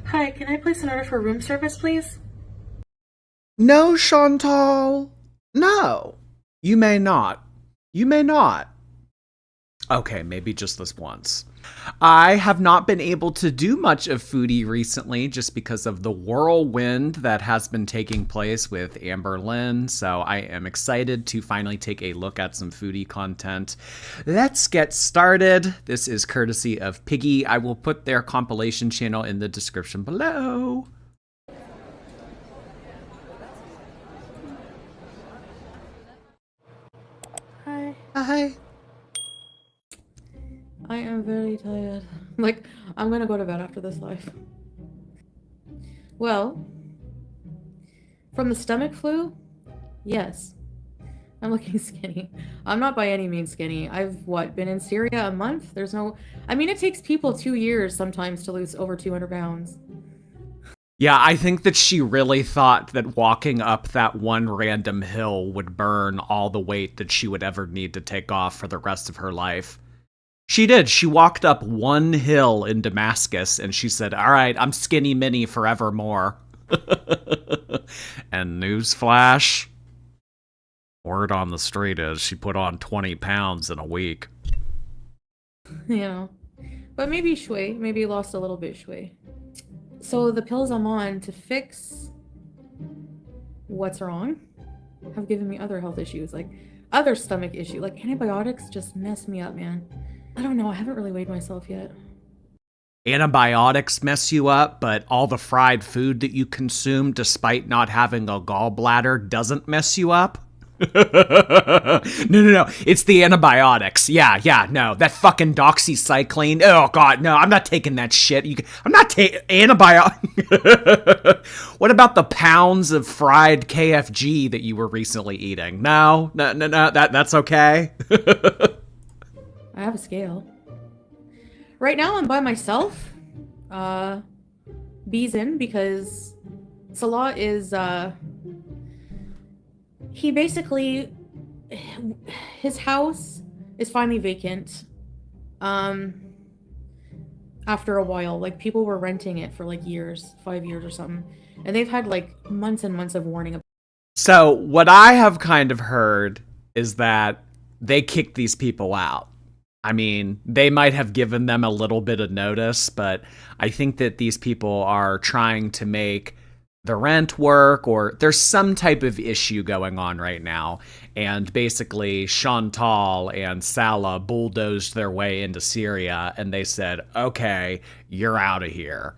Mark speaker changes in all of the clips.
Speaker 1: Hi, can I place an order for room service, please?
Speaker 2: No, Chantal. No. You may not. You may not. Okay, maybe just this once. I have not been able to do much of Foodie recently just because of the whirlwind that has been taking place with Amber Lynn, so I am excited to finally take a look at some Foodie content. Let's get started. This is courtesy of Piggy. I will put their compilation channel in the description below.
Speaker 1: Hi.
Speaker 2: Hi.
Speaker 1: I am very tired. Like, I'm gonna go to bed after this live. Well, from the stomach flu? Yes. I'm looking skinny. I'm not by any means skinny. I've, been in Syria a month? There's no... I mean, it takes people 2 years sometimes to lose over 200 pounds.
Speaker 2: Yeah, I think that she really thought that walking up that one random hill would burn all the weight that she would ever need to take off for the rest of her life. She did. She walked up one hill in Damascus and she said, "All right, I'm skinny mini forevermore." And newsflash, word on the street is she put on 20 pounds in a week.
Speaker 1: You know. But maybe shui. Maybe lost a little bit shui. So the pills I'm on to fix what's wrong have given me other health issues, like other stomach issue. Like antibiotics just mess me up, man. I don't know. I haven't really weighed myself yet.
Speaker 2: Antibiotics mess you up, but all the fried food that you consume despite not having a gallbladder doesn't mess you up? No. It's the antibiotics. Yeah, no. That fucking doxycycline. Oh, God, no. I'm not taking that shit. I'm not taking antibiotics. What about the pounds of fried KFG that you were recently eating? No. That's okay.
Speaker 1: I have a scale. Right now I'm by myself. B's in because Salah is, he basically, his house is finally vacant. After a while, like people were renting it for like years, 5 years or something. And they've had like months and months of warning.
Speaker 2: So what I have kind of heard is that they kicked these people out. I mean, they might have given them a little bit of notice, but I think that these people are trying to make the rent work, or there's some type of issue going on right now. And basically, Chantal and Salah bulldozed their way into Syria, and they said, "Okay, you're out of here."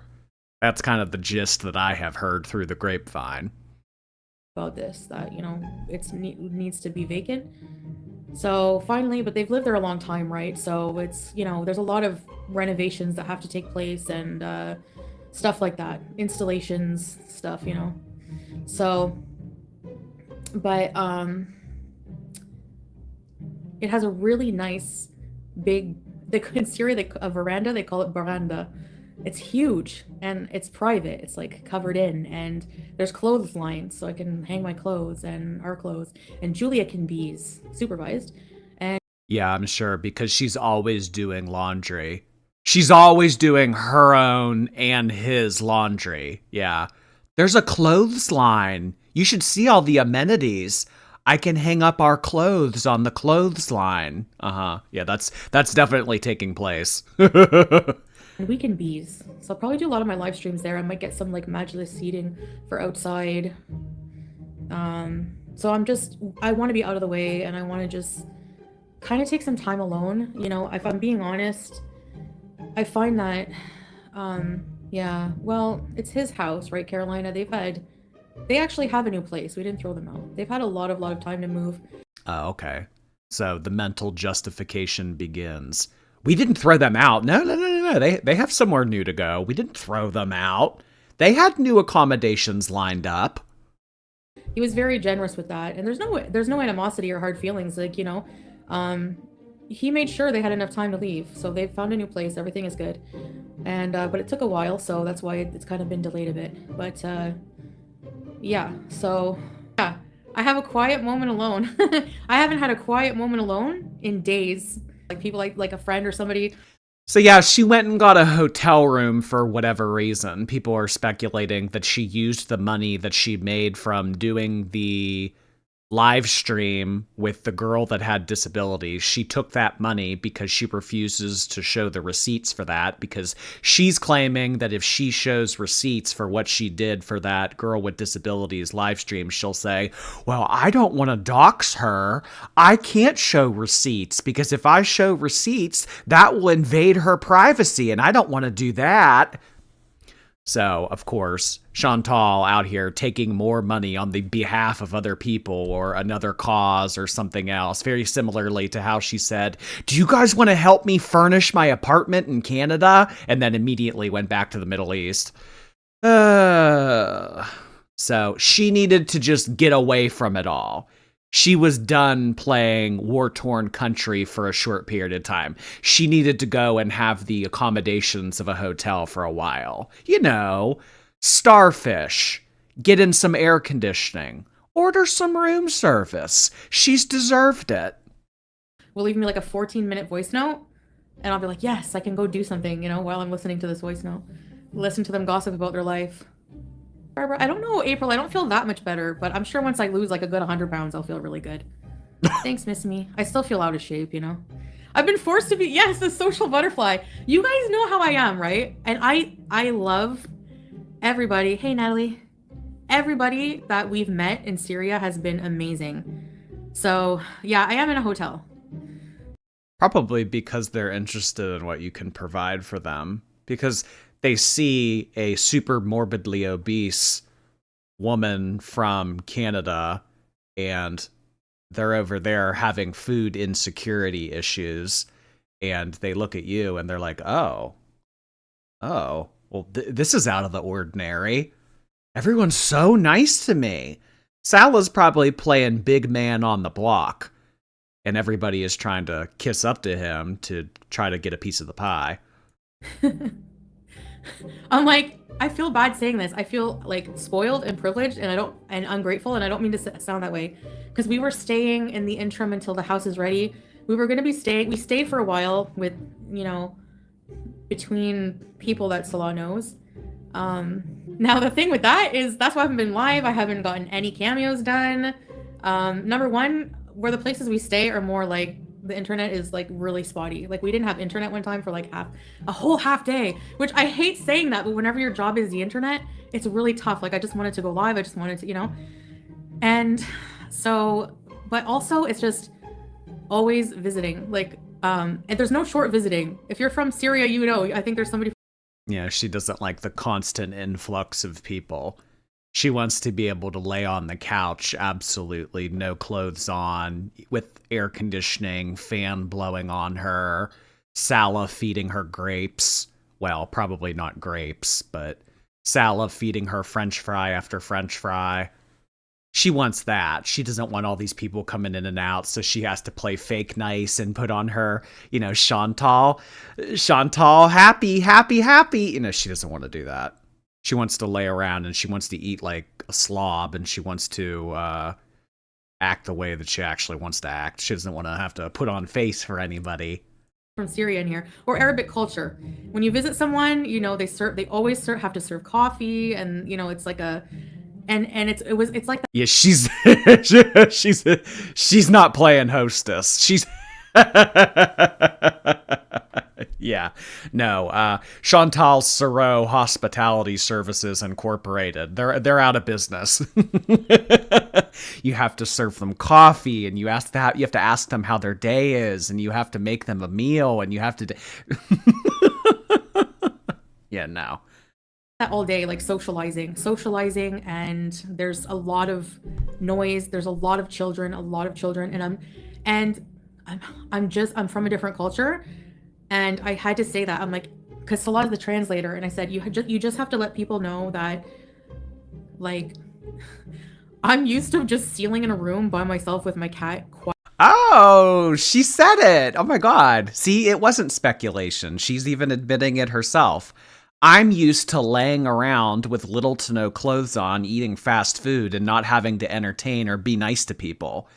Speaker 2: That's kind of the gist that I have heard through the grapevine.
Speaker 1: About this, that, it needs to be vacant. So finally, but they've lived there a long time, right? So it's, there's a lot of renovations that have to take place and stuff like that, installations, stuff, So, but it has a really nice big, in Syria, a veranda, they call it veranda. It's huge and it's private. It's like covered in, and there's clotheslines so I can hang my clothes and our clothes, and Julia can be supervised. And
Speaker 2: Yeah, I'm sure, because she's always doing laundry. She's always doing her own and his laundry. Yeah. There's a clothesline. You should see all the amenities. I can hang up our clothes on the clothesline. Uh-huh. Yeah, that's definitely taking place.
Speaker 1: weekend bees. So I'll probably do a lot of my live streams there. I might get some like majlis seating for outside. So I want to be out of the way, and I want to just kind of take some time alone. If I'm being honest, I find that, yeah, well, it's his house, right, Carolina? They actually have a new place. We didn't throw them out. They've had a lot of time to move.
Speaker 2: Oh, okay. So the mental justification begins. We didn't throw them out. No. They have somewhere new to go. We didn't throw them out. They had new accommodations lined up.
Speaker 1: He was very generous with that, and there's no animosity or hard feelings. Like, he made sure they had enough time to leave, so they found a new place. Everything is good, and but it took a while, so that's why it's kind of been delayed a bit. But yeah, so yeah, I have a quiet moment alone. I haven't had a quiet moment alone in days. Like people like a friend or somebody.
Speaker 2: So yeah, she went and got a hotel room for whatever reason. People are speculating that she used the money that she made from doing the live stream with the girl that had disabilities. She took that money because she refuses to show the receipts for that, because she's claiming that if she shows receipts for what she did for that girl with disabilities live stream, she'll say, well, I don't want to dox her. I can't show receipts because if I show receipts, that will invade her privacy, and I don't want to do that. So, of course, Chantal out here taking more money on the behalf of other people or another cause or something else, very similarly to how she said, do you guys want to help me furnish my apartment in Canada? And then immediately went back to the Middle East. So she needed to just get away from it all. She was done playing war-torn country for a short period of time. She needed to go and have the accommodations of a hotel for a while. You know, starfish, get in some air conditioning, order some room service. She's deserved it.
Speaker 1: Will leave me like a 14-minute voice note, and I'll be like, yes, I can go do something, you know, while I'm listening to this voice note. Listen to them gossip about their life. Barbara, I don't know, April, I don't feel that much better, but I'm sure once I lose like a good 100 pounds, I'll feel really good. Thanks, Miss Me. I still feel out of shape, you know? I've been forced to be, yes, a social butterfly. You guys know how I am, right? And I love everybody. Hey, Natalie. Everybody that we've met in Syria has been amazing. So, yeah, I am in a hotel.
Speaker 2: Probably because they're interested in what you can provide for them. Because they see a super morbidly obese woman from Canada and they're over there having food insecurity issues, and they look at you and they're like, oh, well, this is out of the ordinary. Everyone's so nice to me. Salah's probably playing big man on the block, and everybody is trying to kiss up to him to try to get a piece of the pie.
Speaker 1: I'm like, I feel bad saying this. I feel like spoiled and privileged and ungrateful, and I don't mean to sound that way, because we were staying in the interim until the house is ready. We were going to be staying. We stayed for a while with, you know, between people that Salah knows. Now the thing with that is that's why I haven't been live. I haven't gotten any cameos done. Number one, where the places we stay are more like the internet is like really spotty. Like we didn't have internet one time for like a whole half day, which I hate saying that, but whenever your job is the internet, it's really tough. Like I just wanted to go live. I just wanted to, you know, and so, but also it's just always visiting. Like, and there's no short visiting. If you're from Syria, you know, I think there's somebody.
Speaker 2: Yeah, she doesn't like the constant influx of people. She wants to be able to lay on the couch, absolutely no clothes on, with air conditioning, fan blowing on her, Salah feeding her grapes. Well, probably not grapes, but Salah feeding her French fry after French fry. She wants that. She doesn't want all these people coming in and out, so she has to play fake nice and put on her, you know, Chantal, happy, happy, happy. You know, she doesn't want to do that. She wants to lay around and she wants to eat like a slob, and she wants to act the way that she actually wants to act. She doesn't want to have to put on face for anybody.
Speaker 1: From Syria in here, or Arabic culture. When you visit someone, you know, they always have to serve coffee, and you know, it's like a and it's like that.
Speaker 2: Yeah, she's not playing hostess. She's yeah, no. Chantal Sero Hospitality Services Incorporated. They're out of business. You have to serve them coffee, and you have to ask them how their day is, and you have to make them a meal, and you have to. Yeah, no.
Speaker 1: That all day, like socializing, and there's a lot of noise. There's a lot of children, and I'm from a different culture. And I had to say that. I'm like, because Salah's the translator, and I said, you just have to let people know that, like, I'm used to just sealing in a room by myself with my cat.
Speaker 2: Oh, she said it. Oh my God. See, it wasn't speculation. She's even admitting it herself. I'm used to laying around with little to no clothes on, eating fast food, and not having to entertain or be nice to people.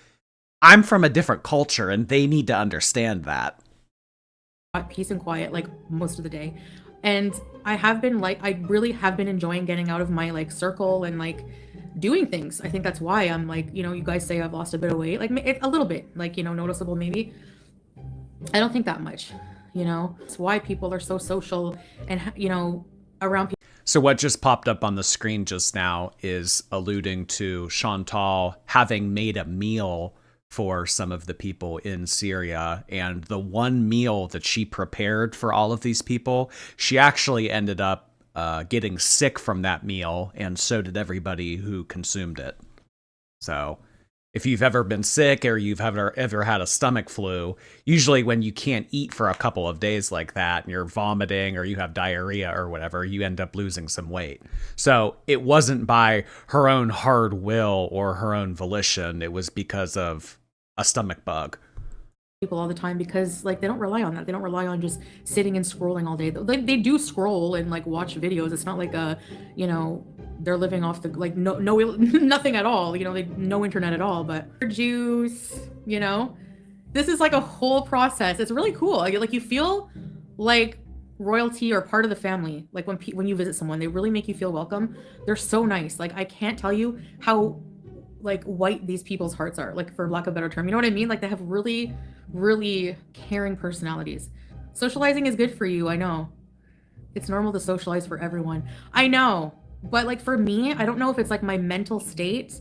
Speaker 2: I'm from a different culture, and they need to understand that.
Speaker 1: peace and quiet like most of the day. And I really have been enjoying getting out of my like circle and like doing things. I think that's why I'm like, you guys say I've lost a bit of weight, like a little bit, like, noticeable maybe. I don't think that much, It's why people are so social and, around people.
Speaker 2: So what just popped up on the screen just now is alluding to Chantal having made a meal for some of the people in Syria, and the one meal that she prepared for all of these people, she actually ended up getting sick from that meal, and so did everybody who consumed it. So if you've ever been sick or you've ever had a stomach flu, usually when you can't eat for a couple of days like that and you're vomiting or you have diarrhea or whatever, you end up losing some weight. So it wasn't by her own hard will or her own volition. It was because of a stomach bug.
Speaker 1: People all the time, because like they don't rely on that. They don't rely on just sitting and scrolling all day. They do scroll and like watch videos. It's not like they're living off the like no nothing at all, they no internet at all. But juice, this is like a whole process. It's really cool. Like you feel like royalty or part of the family. Like when you visit someone, they really make you feel welcome. They're so nice. Like I can't tell you how like white these people's hearts are, like for lack of a better term. You know what I mean? Like they have really, really caring personalities. Socializing is good for you. I know it's normal to socialize for everyone. I know, but like for me, I don't know if it's like my mental state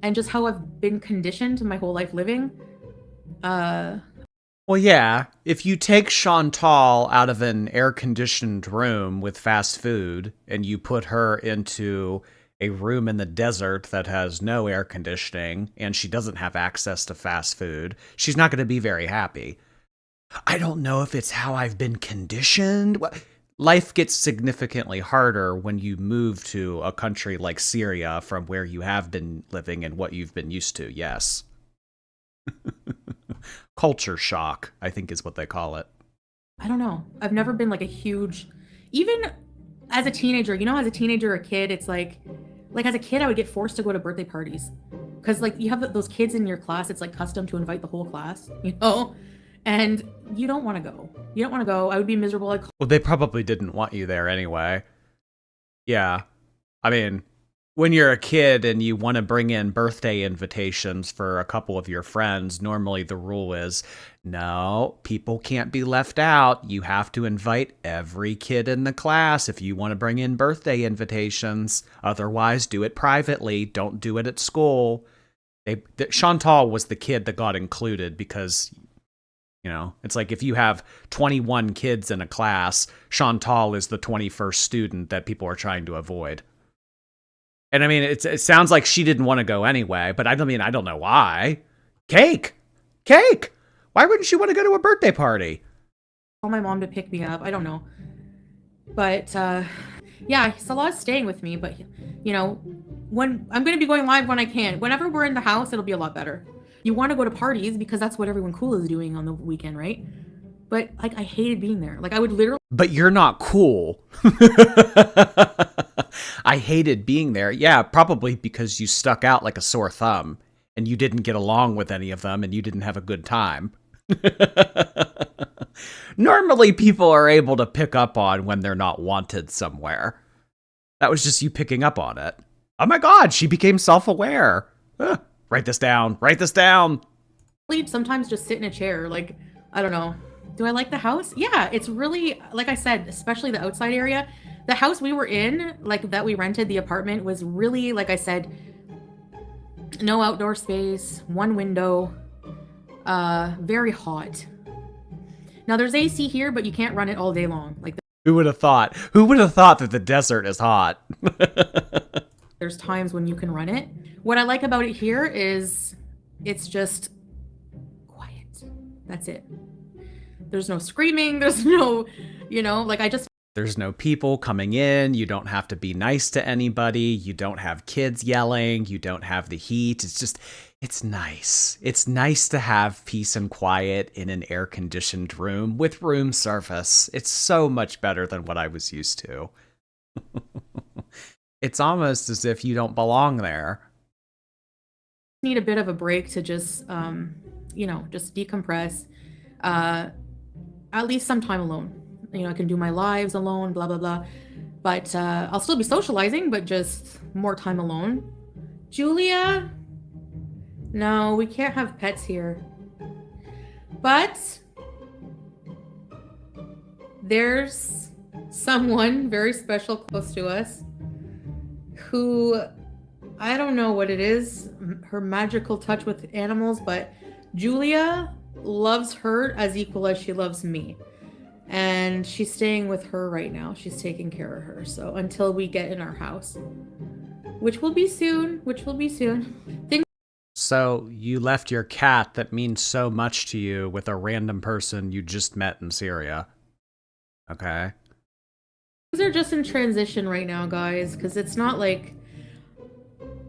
Speaker 1: and just how I've been conditioned my whole life living.
Speaker 2: Well, yeah, if you take Chantal out of an air-conditioned room with fast food and you put her into a room in the desert that has no air conditioning and she doesn't have access to fast food, she's not going to be very happy. I don't know if it's how I've been conditioned. Life gets significantly harder when you move to a country like Syria from where you have been living and what you've been used to, yes. Culture shock, I think is what they call it.
Speaker 1: I don't know. I've never been like a huge, even as a teenager, as a teenager or a kid, it's like as a kid, I would get forced to go to birthday parties because like you have those kids in your class. It's like custom to invite the whole class, and you don't want to go. You don't want to go. I would be miserable. Like,
Speaker 2: well, they probably didn't want you there anyway. Yeah. I mean, when you're a kid and you want to bring in birthday invitations for a couple of your friends, normally the rule is, no, people can't be left out. You have to invite every kid in the class if you want to bring in birthday invitations. Otherwise, do it privately. Don't do it at school. Chantal was the kid that got included because, it's like if you have 21 kids in a class, Chantal is the 21st student that people are trying to avoid. And I mean, it sounds like she didn't want to go anyway, but I don't know why. Cake! Why wouldn't she want to go to a birthday party?
Speaker 1: Call my mom to pick me up. I don't know. But, yeah, Salah's staying with me, but, when I'm going to be going live when I can. Whenever we're in the house, it'll be a lot better. You want to go to parties because that's what everyone cool is doing on the weekend, right? But, like, I hated being there. Like, I would literally...
Speaker 2: But you're not cool. I hated being there. Yeah, probably because you stuck out like a sore thumb and you didn't get along with any of them and you didn't have a good time. Normally, people are able to pick up on when they're not wanted somewhere. That was just you picking up on it. Oh my God, she became self-aware. Write this down.
Speaker 1: Sometimes just sit in a chair. Like, I don't know. Do I like the house? Yeah, it's really, like I said, especially the outside area. The house we were in, like that we rented, the apartment, was really, like I said, no outdoor space, one window, very hot. Now there's AC here, but you can't run it all day long. Like,
Speaker 2: who would have thought? Who would have thought that the desert is hot?
Speaker 1: There's times when you can run it. What I like about it here is it's just quiet. That's it. There's no screaming. There's no, there's
Speaker 2: no people coming in. You don't have to be nice to anybody. You don't have kids yelling. You don't have the heat. It's nice. It's nice to have peace and quiet in an air-conditioned room with room service. It's so much better than what I was used to. It's almost as if you don't belong there.
Speaker 1: Need a bit of a break to just, just decompress. at least some time alone. You know, I can do my lives alone, blah, blah, blah. But I'll still be socializing, but just more time alone. Julia? No, we can't have pets here. But there's someone very special close to us who, I don't know what it is, her magical touch with animals, but Julia loves her as equal as she loves me. And she's staying with her right now. She's taking care of her. So until we get in our house, which will be soon,
Speaker 2: So you left your cat that means so much to you with a random person you just met in Syria. Okay.
Speaker 1: Things are just in transition right now, guys, because it's not like,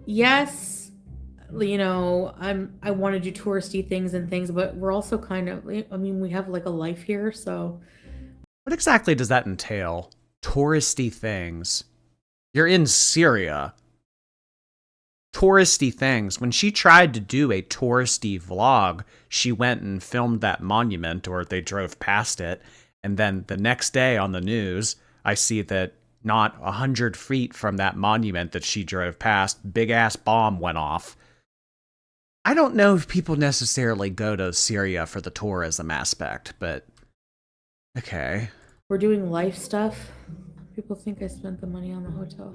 Speaker 1: yes, you know, I want to do touristy things and things, but we're also kind of, I mean, we have like a life here, so.
Speaker 2: What exactly does that entail? Touristy things. You're in Syria. Touristy things. When she tried to do a touristy vlog, she went and filmed that monument, or they drove past it, and then the next day on the news, I see that not 100 feet from that monument that she drove past, big-ass bomb went off. I don't know if people necessarily go to Syria for the tourism aspect, but okay.
Speaker 1: We're doing life stuff. People think I spent the money on the hotel.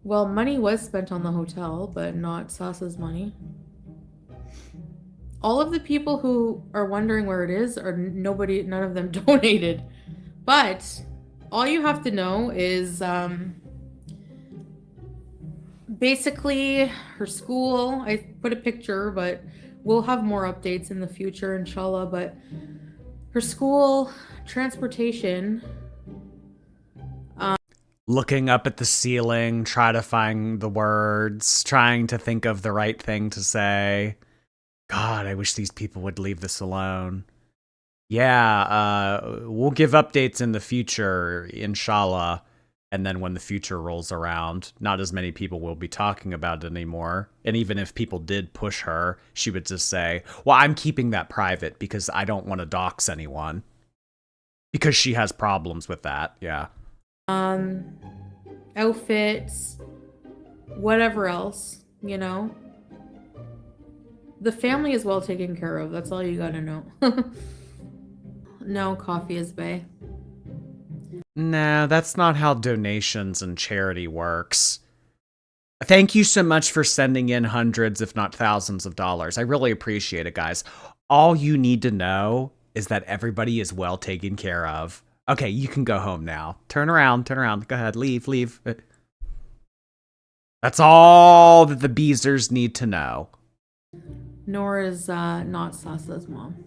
Speaker 1: Well, money was spent on the hotel, but not Sasa's money. All of the people who are wondering where it is are none of them donated. But all you have to know is basically her school. I put a picture, but we'll have more updates in the future, inshallah. But her school, transportation.
Speaker 2: Looking up at the ceiling, try to find the words, trying to think of the right thing to say. God, I wish these people would leave this alone. Yeah, we'll give updates in the future, inshallah. And then when the future rolls around, not as many people will be talking about it anymore. And even if people did push her, she would just say, well, I'm keeping that private because I don't want to dox anyone. Because she has problems with that, yeah.
Speaker 1: Outfits, whatever else, you know. The family is well taken care of. That's all you gotta know. No, coffee is bae.
Speaker 2: Nah, that's not how donations and charity works. Thank you so much for sending in hundreds, if not thousands of dollars. I really appreciate it, guys. All you need to know is that everybody is well taken care of. Okay, you can go home now. Turn around. Go ahead, leave. That's all that the Beezers need to know.
Speaker 1: Nor is not Sasa's mom.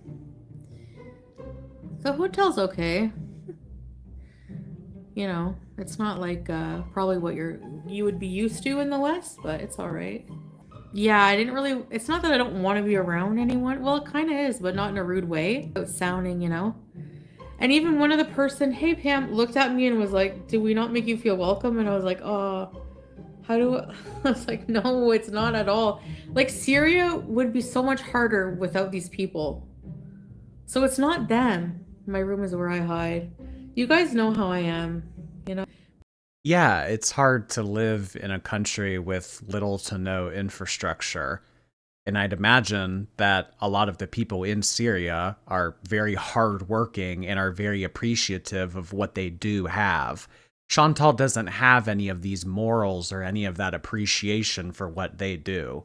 Speaker 1: The hotel's okay. You know, it's not like probably what you would be used to in the West, but it's all right. Yeah, I didn't really. It's not that I don't want to be around anyone. Well, it kind of is, but not in a rude way. It's sounding, you know. And even one of the person, hey Pam, looked at me and was like, "Did we not make you feel welcome?" And I was like, "Oh, how do I?" I was like, "No, it's not at all. Like Syria would be so much harder without these people. So it's not them. My room is where I hide. You guys know how I am, you know."
Speaker 2: Yeah, it's hard to live in a country with little to no infrastructure. And I'd imagine that a lot of the people in Syria are very hardworking and are very appreciative of what they do have. Chantal doesn't have any of these morals or any of that appreciation for what they do.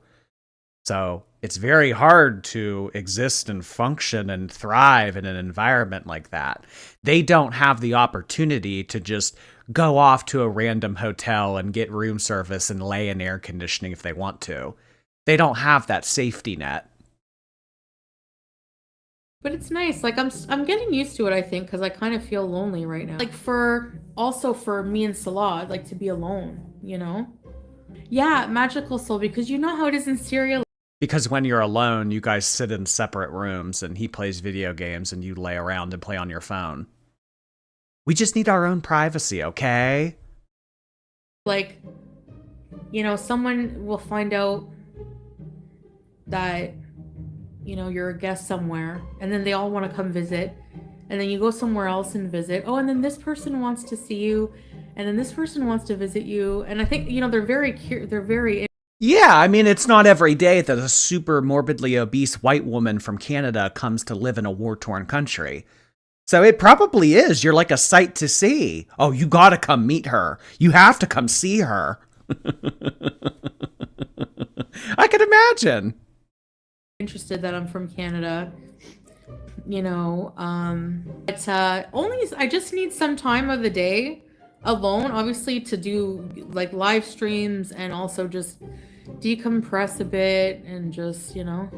Speaker 2: So it's very hard to exist and function and thrive in an environment like that. They don't have the opportunity to just go off to a random hotel and get room service and lay in air conditioning if they want to. They don't have that safety net.
Speaker 1: But it's nice. Like I'm getting used to it, I think, because I kind of feel lonely right now. Like for me and Salah, like to be alone, you know? Yeah, magical soul, because you know how it is in Syria.
Speaker 2: Because when you're alone, you guys sit in separate rooms and he plays video games and you lay around and play on your phone. We just need our own privacy, okay?
Speaker 1: Like, you know, someone will find out that, you know, you're a guest somewhere and then they all want to come visit. and then you go somewhere else and visit. Oh, and then this person wants to see you, and then this person wants to visit you. And I think, you know, they're very
Speaker 2: Yeah, I mean, it's not every day that a super morbidly obese white woman from Canada comes to live in a war-torn country. So it probably is. You're like a sight to see. Oh, you gotta come meet her. You have to come see her. I can imagine.
Speaker 1: interested that I'm from Canada, you know. But only I just need some time of the day alone, obviously, to do like live streams and also just decompress a bit and just, you know,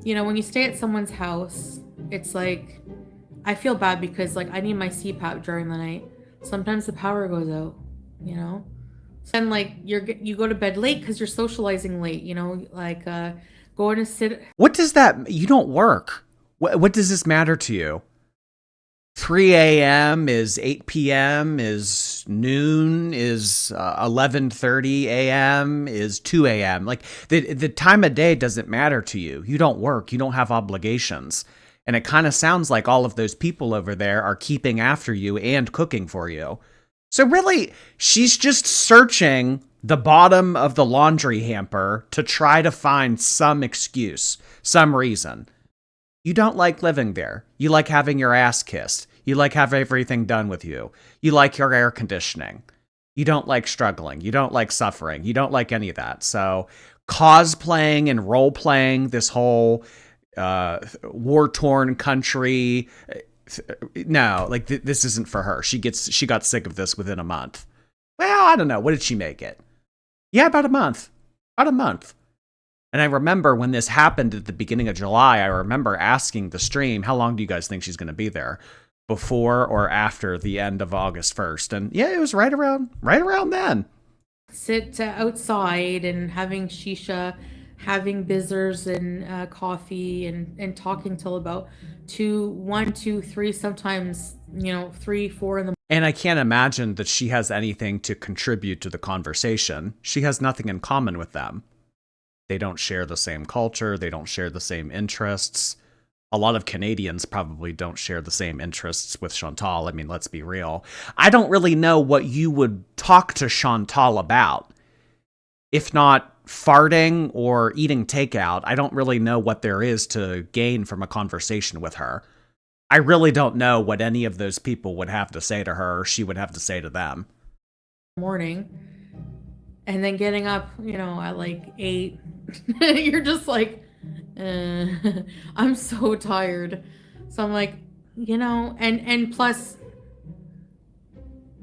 Speaker 1: when you stay at someone's house, it's like I feel bad because like I need my CPAP during the night. Sometimes the power goes out, you know. And like you go to bed late because you're socializing late, you know, like going to sit.
Speaker 2: What does that? You don't work. What does this matter to you? 3 a.m. is 8 p.m. is noon is 11:30 a.m. is 2 a.m. Like the time of day doesn't matter to you. You don't work. You don't have obligations. And it kind of sounds like all of those people over there are keeping after you and cooking for you. So really, she's just searching the bottom of the laundry hamper to try to find some excuse, some reason. You don't like living there. You like having your ass kissed. You like having everything done with you. You like your air conditioning. You don't like struggling. You don't like suffering. You don't like any of that. So cosplaying and role-playing this whole war-torn country, no, like this isn't for her. She got sick of this within a month. Well, I don't know. What did she make it? Yeah, about a month. About a month. And I remember when this happened at the beginning of July, I remember asking the stream, how long do you guys think she's going to be there? Before or after the end of August 1st? And yeah, it was right around then.
Speaker 1: Sit outside and having shisha, having bizzers and coffee and talking till about 1, 2, 3, sometimes, 3, 4 in the morning.
Speaker 2: And I can't imagine that she has anything to contribute to the conversation. She has nothing in common with them. They don't share the same culture. They don't share the same interests. A lot of Canadians probably don't share the same interests with Chantal. I mean, let's be real. I don't really know what you would talk to Chantal about. If not farting or eating takeout, I don't really know what there is to gain from a conversation with her. I really don't know what any of those people would have to say to her or she would have to say to them.
Speaker 1: Morning. And then getting up, at like 8. You're just like, I'm so tired. So I'm like, and plus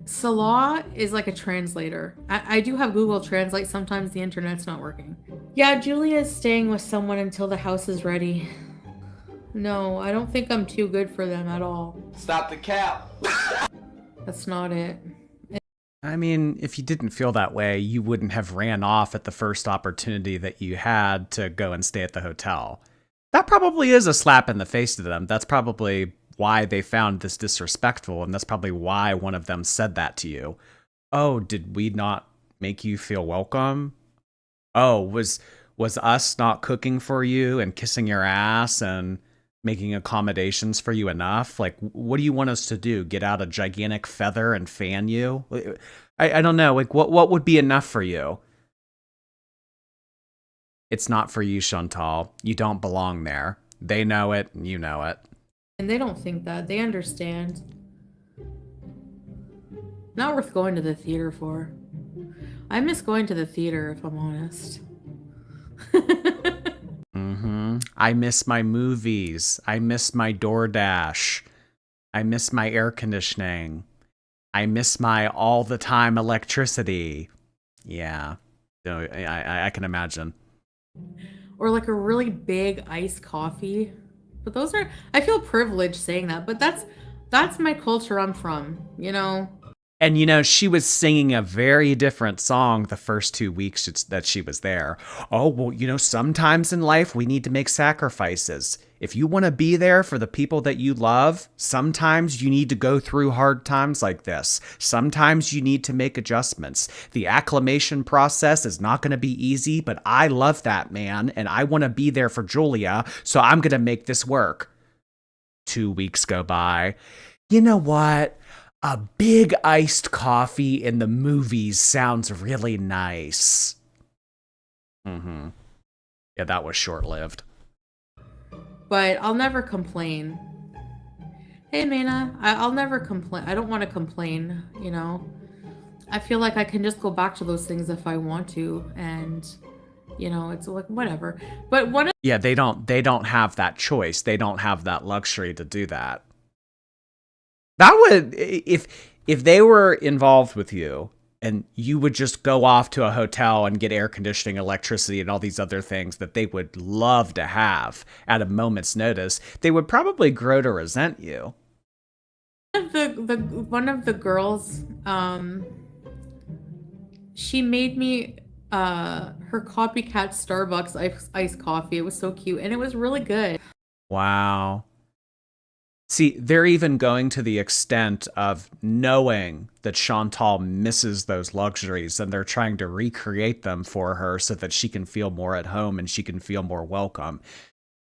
Speaker 1: Salah is like a translator. I do have Google Translate. Sometimes the internet's not working. Yeah, Julia is staying with someone until the house is ready. No, I don't think I'm too good for them at all.
Speaker 3: Stop the cap.
Speaker 1: That's not it.
Speaker 2: I mean, if you didn't feel that way, you wouldn't have ran off at the first opportunity that you had to go and stay at the hotel. That probably is a slap in the face to them. That's probably why they found this disrespectful, and that's probably why one of them said that to you. Oh, did we not make you feel welcome? Oh, was us not cooking for you and kissing your ass and making accommodations for you enough? Like, what do you want us to do? Get out a gigantic feather and fan you? I don't know. Like, what would be enough for you? It's not for you, Chantal. You don't belong there. They know it, and you know it.
Speaker 1: And they don't think that. They understand. Not worth going to the theater for. I miss going to the theater, if I'm honest.
Speaker 2: I miss my movies. I miss my DoorDash. I miss my air conditioning. I miss my all the time electricity. Yeah. So I can imagine.
Speaker 1: Or like a really big iced coffee. But those are, I feel privileged saying that, but that's my culture I'm from,
Speaker 2: And, she was singing a very different song the first 2 weeks that she was there. Oh, well, sometimes in life we need to make sacrifices. If you want to be there for the people that you love, sometimes you need to go through hard times like this. Sometimes you need to make adjustments. The acclimation process is not going to be easy, but I love that man, and I want to be there for Julia, so I'm going to make this work. 2 weeks go by. You know what? A big iced coffee in the movies sounds really nice. Mm-hmm. Yeah, that was short-lived.
Speaker 1: But I'll never complain. Hey, Mana, I'll never complain. I don't want to complain, you know? I feel like I can just go back to those things if I want to, and, you know, it's like, whatever. But one of—
Speaker 2: Yeah, they don't have that choice. They don't have that luxury to do that. That would, if they were involved with you and you would just go off to a hotel and get air conditioning, electricity, and all these other things that they would love to have at a moment's notice, they would probably grow to resent you.
Speaker 1: one of the girls, she made me her copycat Starbucks iced coffee. It was so cute and it was really good.
Speaker 2: Wow. See, they're even going to the extent of knowing that Chantal misses those luxuries, and they're trying to recreate them for her so that she can feel more at home and she can feel more welcome.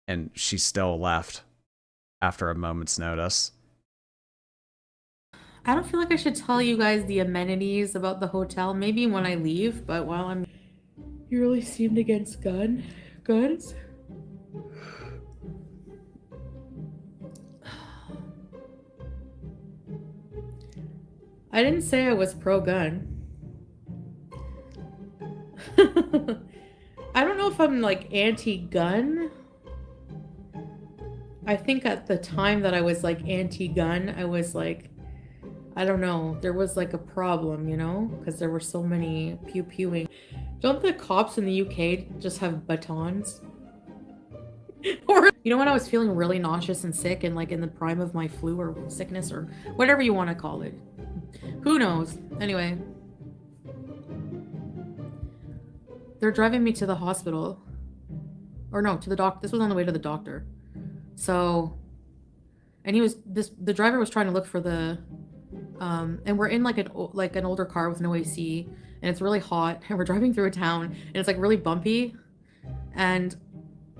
Speaker 2: And she's still left after a moment's notice.
Speaker 1: I don't feel like I should tell you guys the amenities about the hotel, maybe when I leave, but while I'm— You really seemed against guns? I didn't say I was pro-gun. I don't know if I'm like anti-gun. I think at the time that I was like anti-gun, I was like, I don't know, there was like a problem, you know, because there were so many pew-pewing. Don't the cops in the UK just have batons? Or, you know, when I was feeling really nauseous and sick and like in the prime of my flu or sickness or whatever you want to call it. Who knows? Anyway. They're driving me to the hospital. Or no, to the doc. This was on the way to the doctor. So, and the driver was trying to look for the, and we're in like an older car with no AC, and it's really hot, and we're driving through a town, and it's like really bumpy, and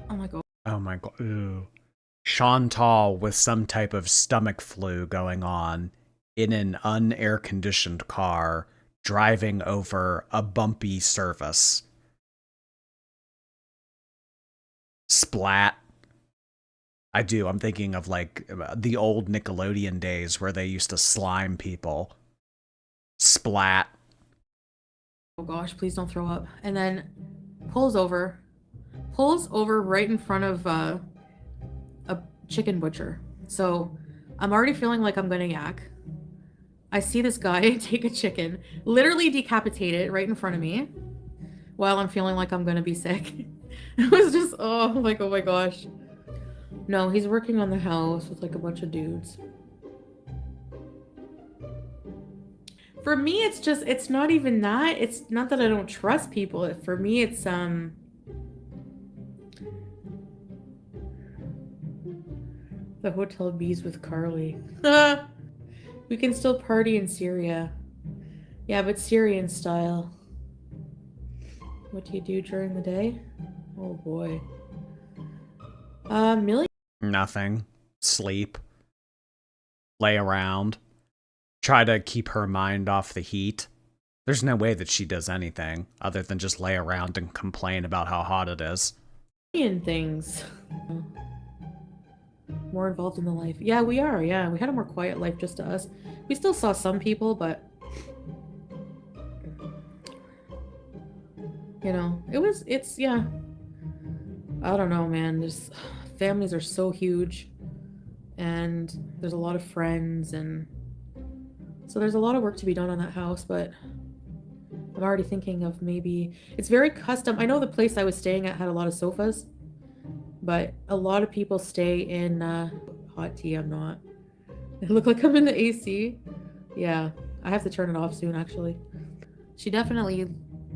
Speaker 1: oh my god.
Speaker 2: Oh my god. Ooh. Chantal with some type of stomach flu going on in an unair conditioned car driving over a bumpy surface. Splat. I do. I'm thinking of like the old Nickelodeon days where they used to slime people. Splat.
Speaker 1: Oh gosh, please don't throw up. And then pulls over right in front of a chicken butcher. So I'm already feeling like I'm gonna yak. I see this guy take a chicken, literally decapitate it right in front of me while I'm feeling like I'm gonna be sick. It was just, oh, like, oh my gosh. No, he's working on the house with like a bunch of dudes. For me, it's not even that. It's not that I don't trust people. For me, it's, the hotel bees with Carly. We can still party in Syria. Yeah, but Syrian style. What do you do during the day? Oh boy. Millie?
Speaker 2: Nothing. Sleep. Lay around. Try to keep her mind off the heat. There's no way that she does anything other than just lay around and complain about how hot it is.
Speaker 1: Things. More involved in the life. Yeah, we are. Yeah, we had a more quiet life just to us. We still saw some people, but you know, yeah. I don't know, man. Just families are so huge, and there's a lot of friends, and so there's a lot of work to be done on that house, but I'm already thinking of maybe it's very custom. I know the place I was staying at had a lot of sofas, but a lot of people stay in hot tea. I'm not. I look like I'm in the AC. Yeah, I have to turn it off soon, actually. She definitely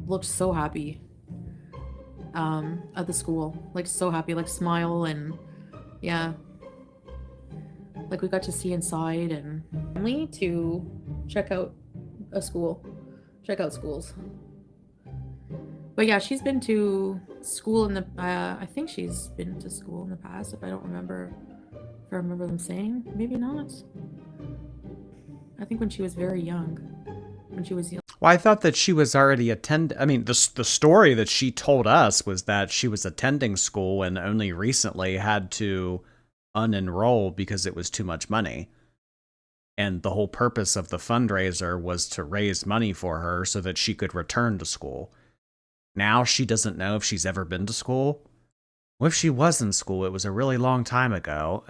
Speaker 1: looked so happy at the school. Like, so happy, like, smile, and yeah. Like, we got to see inside and family to check out a school. Check out schools. But yeah, she's been to school in the, I think she's been to school in the past, if I I remember them saying. Maybe not. I think when she was very young. When she was young.
Speaker 2: Well, I thought that she was already I mean, the story that she told us was that she was attending school and only recently had to unenroll because it was too much money. And the whole purpose of the fundraiser was to raise money for her so that she could return to school. Now she doesn't know if she's ever been to school. What if she was in school? It was a really long time ago.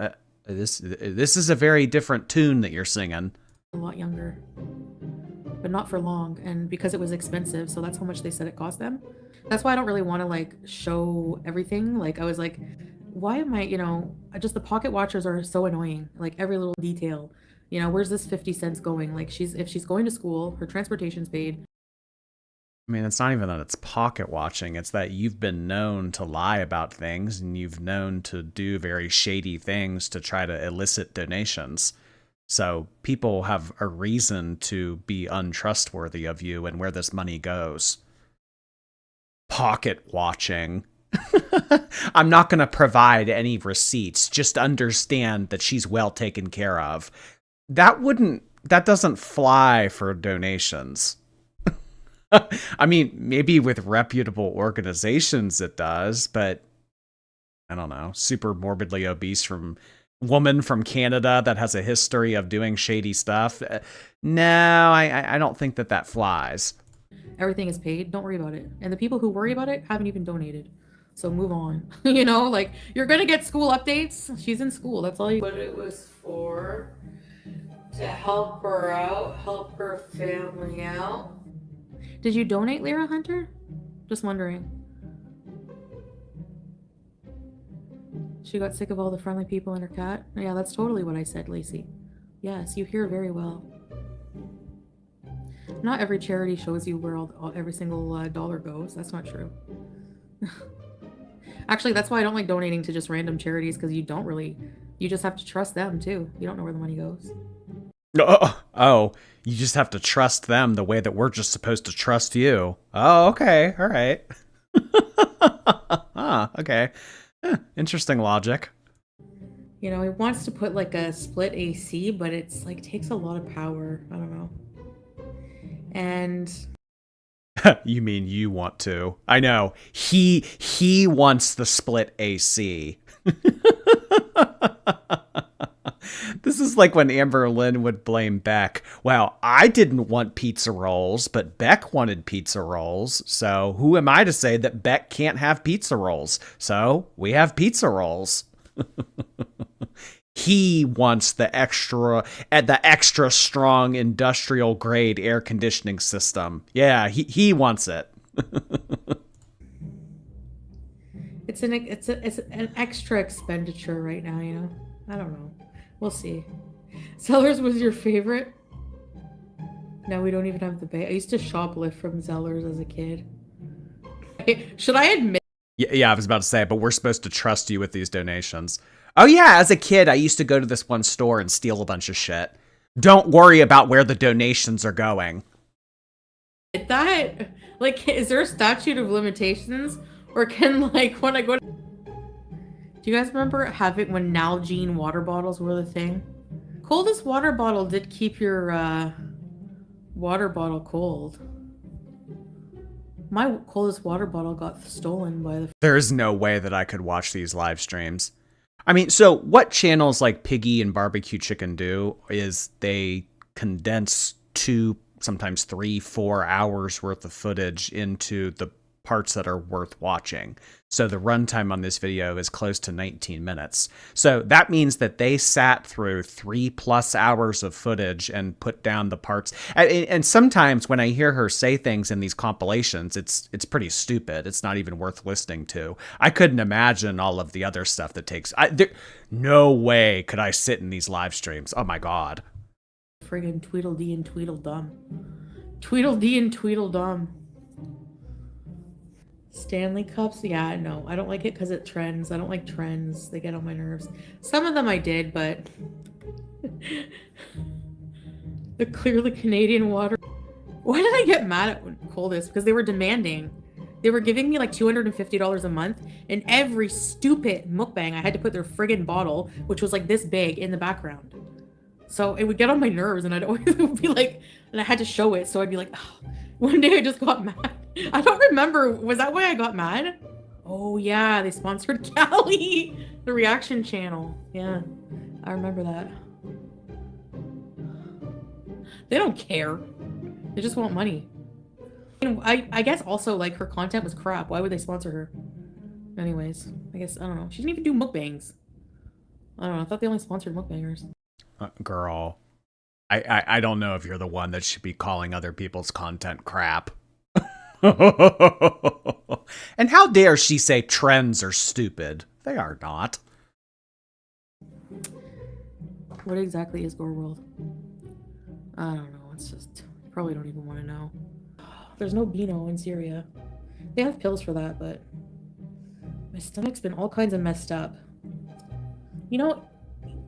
Speaker 2: This is a very different tune that you're singing.
Speaker 1: A lot younger. But not for long, and because it was expensive, so that's how much they said it cost them. That's why I don't really want to like show everything. Like I was like, why am I, just the pocket watchers are so annoying. Like every little detail, where's this 50 cents going? Like if she's going to school, her transportation's paid.
Speaker 2: I mean, it's not even that it's pocket watching. It's that you've been known to lie about things and you've known to do very shady things to try to elicit donations. So people have a reason to be untrustworthy of you and where this money goes. Pocket watching. I'm not going to provide any receipts. Just understand that she's well taken care of. That doesn't fly for donations. I mean, maybe with reputable organizations it does, but I don't know. Super morbidly obese woman from Canada that has a history of doing shady stuff. No, I don't think that flies.
Speaker 1: Everything is paid. Don't worry about it. And the people who worry about it haven't even donated. So move on. Like you're going to get school updates. She's in school. That's all you. What it was for, to help her out, help her family out. Did you donate, Lyra Hunter? Just wondering. She got sick of all the friendly people and her cat. Yeah, that's totally what I said, Lacey. Yes, you hear very well. Not every charity shows you where every single dollar goes. That's not true. Actually, that's why I don't like donating to just random charities, because you just have to trust them too. You don't know where the money goes.
Speaker 2: Oh, you just have to trust them the way that we're just supposed to trust you. Oh, okay. All right. Okay. Interesting logic.
Speaker 1: He wants to put like a split AC, but it's like takes a lot of power. I don't know. And
Speaker 2: you mean you want to? I know. He wants the split AC. This is like when Amber Lynn would blame Beck. Well, I didn't want pizza rolls, but Beck wanted pizza rolls. So who am I to say that Beck can't have pizza rolls? So we have pizza rolls. He wants the extra strong industrial grade air conditioning system. Yeah, he wants it.
Speaker 1: It's an extra expenditure right now, I don't know. We'll see. Zellers was your favorite? No, we don't even have the bay. I used to shoplift from Zellers as a kid. Should I admit?
Speaker 2: Yeah, I was about to say, but we're supposed to trust you with these donations. Oh yeah, as a kid, I used to go to this one store and steal a bunch of shit. Don't worry about where the donations are going.
Speaker 1: That, like, is there a statute of limitations? Or can, like, when I go to... Do you guys remember when Nalgene water bottles were the thing? Coldest water bottle did keep your water bottle cold. My coldest water bottle got stolen by the...
Speaker 2: There is no way that I could watch these live streams. I mean, so what channels like Piggy and Barbecue Chicken do is they condense 2, sometimes 3, 4 hours worth of footage into the parts that are worth watching. So the runtime on this video is close to 19 minutes. So that means that they sat through 3+ hours of footage and put down the parts. And sometimes when I hear her say things in these compilations, it's pretty stupid. It's not even worth listening to. I couldn't imagine all of the other stuff that takes... no way could I sit in these live streams. Oh my God.
Speaker 1: Friggin' Tweedledee and Tweedledum. Tweedledee and Tweedledum. Stanley Cups? Yeah, no. I don't like it because it trends. I don't like trends. They get on my nerves. Some of them I did, but... Clearly Canadian water. Why did I get mad at Coldest? Because they were demanding. They were giving me like $250 a month, and every stupid mukbang I had to put their friggin' bottle, which was like this big, in the background. So it would get on my nerves, and I'd always be like, and I had to show it, so I'd be like, oh. One day I just got mad. I don't remember, was that why I got mad? Oh yeah, they sponsored Callie, the reaction channel. Yeah, I remember that. They don't care. They just want money. And I guess also, like, her content was crap. Why would they sponsor her? Anyways, I guess, I don't know. She didn't even do mukbangs. I don't know. I thought they only sponsored mukbangers.
Speaker 2: Girl, I don't know if you're the one that should be calling other people's content crap. And how dare she say trends are stupid? They are not.
Speaker 1: What exactly is Gore World? I don't know. It's just, you probably don't even want to know. There's no Beano in Syria. They have pills for that, but my stomach's been all kinds of messed up. You know,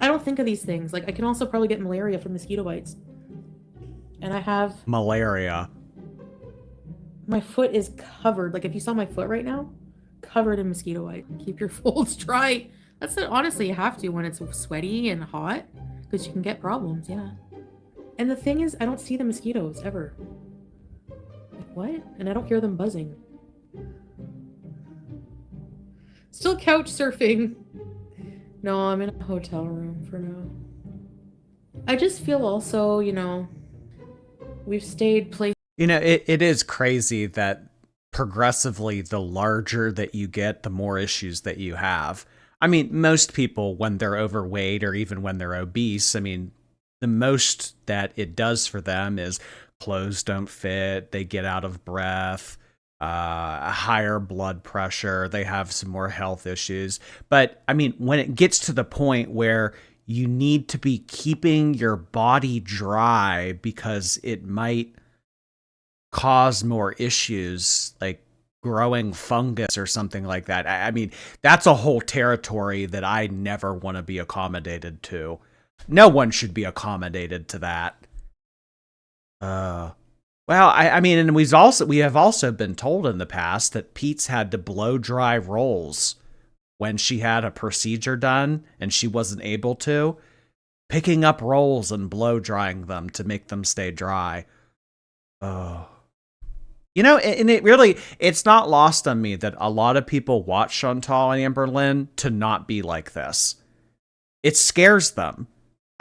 Speaker 1: I don't think of these things. Like, I can also probably get malaria from mosquito bites. And I have...
Speaker 2: Malaria.
Speaker 1: My foot is covered. Like, if you saw my foot right now, covered in mosquito bite. Keep your folds dry. That's it. Honestly, you have to when it's sweaty and hot, because you can get problems, yeah. And the thing is, I don't see the mosquitoes, ever. Like, what? And I don't hear them buzzing. Still couch surfing. No, I'm in a hotel room for now. I just feel also, you know, we've stayed places.
Speaker 2: You know, it is crazy that progressively the larger that you get, the more issues that you have. I mean, most people, when they're overweight or even when they're obese, I mean, the most that it does for them is clothes don't fit, they get out of breath, a higher blood pressure, they have some more health issues. But I mean, when it gets to the point where you need to be keeping your body dry because it might cause more issues like growing fungus or something like that. I mean, that's a whole territory that I never want to be accommodated to. No one should be accommodated to that. Well, I mean, and we have also been told in the past that Pete's had to blow dry rolls when she had a procedure done and she wasn't able to, picking up rolls and blow drying them to make them stay dry. Oh. You know, and it's not lost on me that a lot of people watch Chantal and Amberlynn to not be like this. It scares them.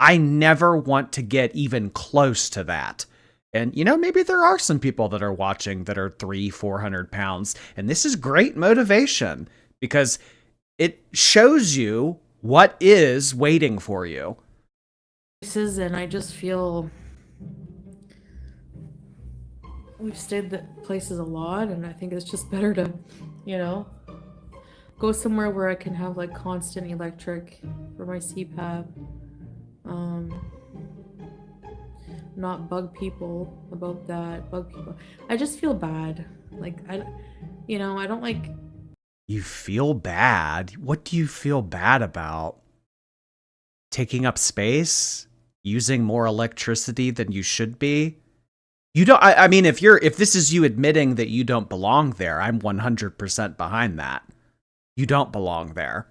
Speaker 2: I never want to get even close to that. And, you know, maybe there are some people that are watching that are 300-400 pounds. And this is great motivation because it shows you what is waiting for you.
Speaker 1: And I just feel we've stayed at places a lot, and I think it's just better to, you know, go somewhere where I can have like constant electric for my CPAP. Not bug people about that. Bug people. I just feel bad. Like, I don't like.
Speaker 2: You feel bad? What do you feel bad about? Taking up space? Using more electricity than you should be? You don't, I mean, if this is you admitting that you don't belong there, I'm 100% behind that. You don't belong there.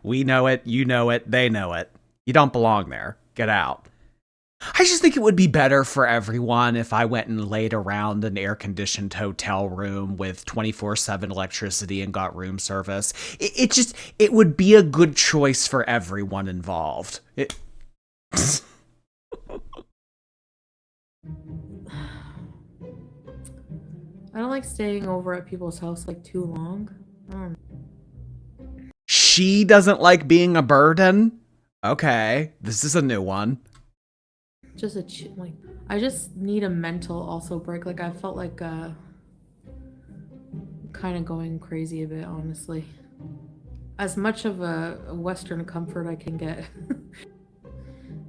Speaker 2: We know it, you know it, they know it. You don't belong there. Get out. I just think it would be better for everyone if I went and laid around an air-conditioned hotel room with 24/7 electricity and got room service. It would be a good choice for everyone involved.
Speaker 1: I don't like staying over at people's house like too long.
Speaker 2: She doesn't like being a burden? Okay, this is a new one.
Speaker 1: Just like, I just need a mental also break. Like, I felt like kind of going crazy a bit, honestly. As much of a Western comfort I can get.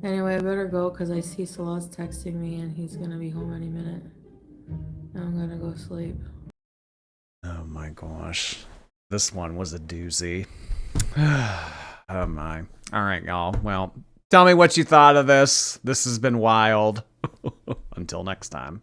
Speaker 1: Anyway, I better go because I see Salah's texting me and he's gonna be home any minute. I'm gonna go sleep.
Speaker 2: Oh my gosh. This one was a doozy. Oh my. All right, y'all. Well, tell me what you thought of this. This has been wild. Until next time.